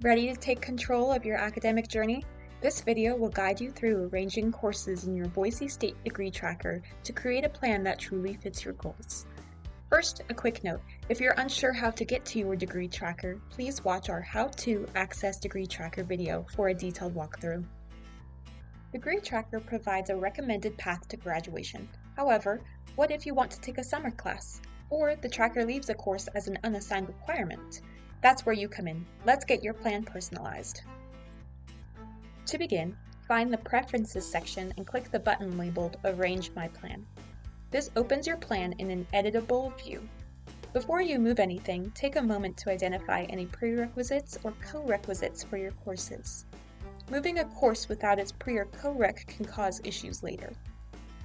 Ready to take control of your academic journey? This video will guide you through arranging courses in your Boise State degree tracker to create a plan that truly fits your goals. First, a quick note. If you're unsure how to get to your degree tracker, please watch our How to Access Degree Tracker video for a detailed walkthrough. Degree Tracker provides a recommended path to graduation. However, what if you want to take a summer class? Or the tracker leaves a course as an unassigned requirement? That's where you come in. Let's get your plan personalized. To begin, find the Preferences section and click the button labeled Arrange My Plan. This opens your plan in an editable view. Before you move anything, take a moment to identify any prerequisites or co-requisites for your courses. Moving a course without its pre or co-req can cause issues later.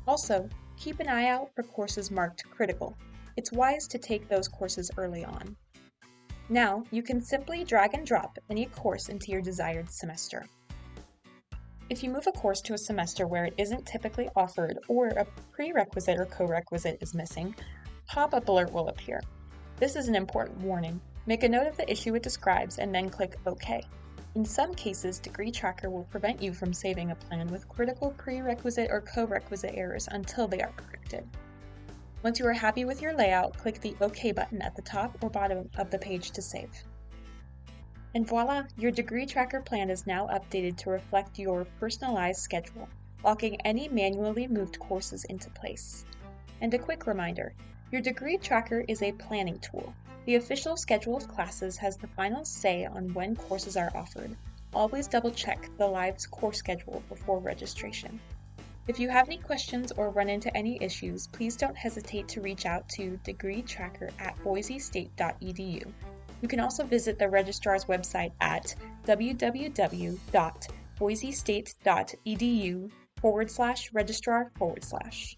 Also, keep an eye out for courses marked critical. It's wise to take those courses early on. Now, you can simply drag and drop any course into your desired semester. If you move a course to a semester where it isn't typically offered or a prerequisite or co-requisite is missing, a pop-up alert will appear. This is an important warning. Make a note of the issue it describes and then click OK. In some cases, Degree Tracker will prevent you from saving a plan with critical prerequisite or co-requisite errors until they are corrected. Once you are happy with your layout, click the OK button at the top or bottom of the page to save. And voila, your Degree Tracker plan is now updated to reflect your personalized schedule, locking any manually moved courses into place. And a quick reminder, your Degree Tracker is a planning tool. The official schedule of classes has the final say on when courses are offered. Always double-check the live course schedule before registration. If you have any questions or run into any issues, please don't hesitate to reach out to degreetracker@boisestate.edu. You can also visit the registrar's website at www.boisestate.edu/registrar/.